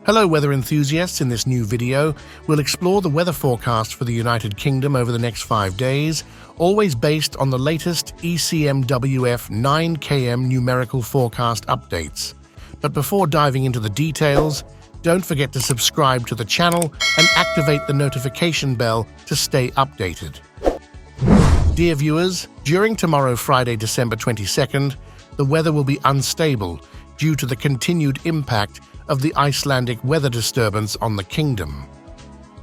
Hello weather enthusiasts, in this new video we'll explore the weather forecast for the United Kingdom over the next 5 days, always based on the latest ECMWF 9km numerical forecast updates. But before diving into the details, don't forget to subscribe to the channel and activate the notification bell to stay updated. Dear viewers, during tomorrow Friday, December 22nd, the weather will be unstable due to the continued impact of the Icelandic weather disturbance on the kingdom.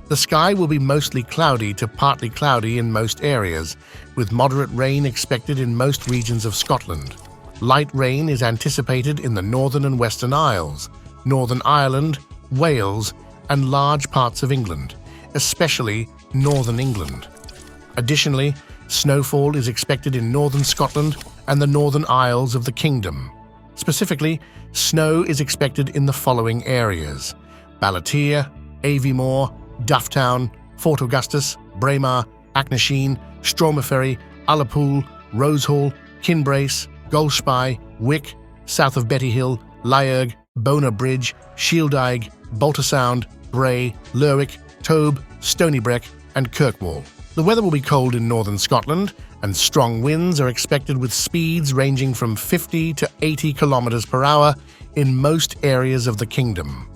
The sky will be mostly cloudy to partly cloudy in most areas, with moderate rain expected in most regions of Scotland. Light rain is anticipated in the Northern and Western Isles, Northern Ireland, Wales, and large parts of England, especially Northern England. Additionally, snowfall is expected in Northern Scotland and the Northern Isles of the Kingdom. Specifically, snow is expected in the following areas: Balatier, Aviemore, Dufftown, Fort Augustus, Braemar, Achnasheen, Stromaferry, Ullapool, Rosehall, Kinbrace, Golspie, Wick, south of Betty Hill, Lairg, Bonar Bridge, Shieldaig, Baltersound, Bray, Lerwick, Tobe, Stonybreck, and Kirkwall. The weather will be cold in northern Scotland, and strong winds are expected with speeds ranging from 50 to 80 kilometers per hour in most areas of the kingdom.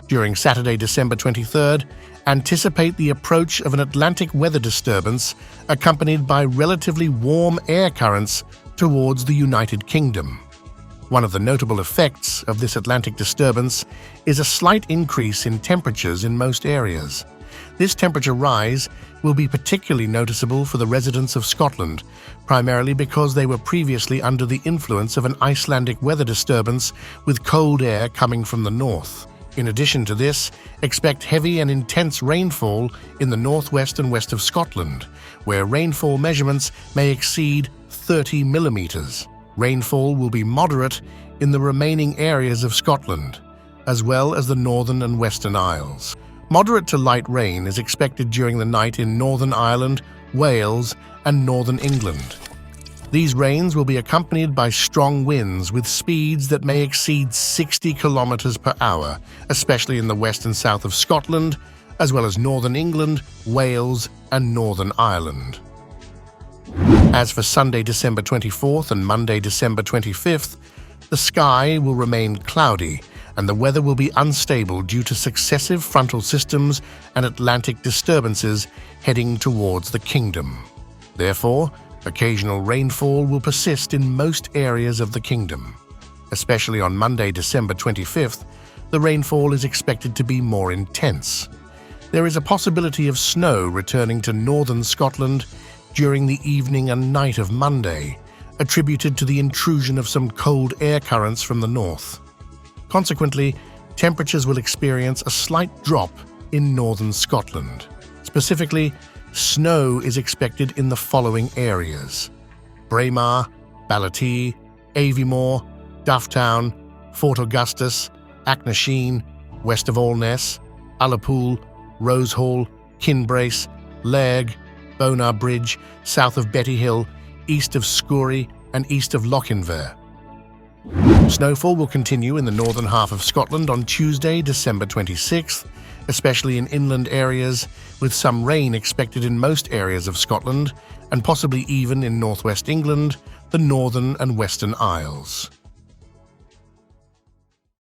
During Saturday, December 23rd, anticipate the approach of an Atlantic weather disturbance accompanied by relatively warm air currents towards the United Kingdom. One of the notable effects of this Atlantic disturbance is a slight increase in temperatures in most areas. This temperature rise will be particularly noticeable for the residents of Scotland, primarily because they were previously under the influence of an Icelandic weather disturbance with cold air coming from the north. In addition to this, expect heavy and intense rainfall in the northwest and west of Scotland, where rainfall measurements may exceed 30 millimeters. Rainfall will be moderate in the remaining areas of Scotland, as well as the Northern and Western Isles. Moderate to light rain is expected during the night in Northern Ireland, Wales, and Northern England. These rains will be accompanied by strong winds with speeds that may exceed 60 kilometers per hour, especially in the west and south of Scotland, as well as Northern England, Wales, and Northern Ireland. As for Sunday, December 24th and Monday, December 25th, the sky will remain cloudy and the weather will be unstable due to successive frontal systems and Atlantic disturbances heading towards the kingdom. Therefore, occasional rainfall will persist in most areas of the kingdom. Especially on Monday, December 25th, the rainfall is expected to be more intense. There is a possibility of snow returning to northern Scotland during the evening and night of Monday, attributed to the intrusion of some cold air currents from the north. Consequently, temperatures will experience a slight drop in northern Scotland. Specifically, snow is expected in the following areas: Braemar, Balatier, Aviemore, Dufftown, Fort Augustus, Achnasheen, west of Alness, Ullapool, Rosehall, Kinbrace, Lairg, Bonar Bridge, south of Betty Hill, east of Skourie, and east of Lochinver. Snowfall will continue in the northern half of Scotland on Tuesday, December 26th, especially in inland areas, with some rain expected in most areas of Scotland and possibly even in northwest England, the Northern and Western Isles.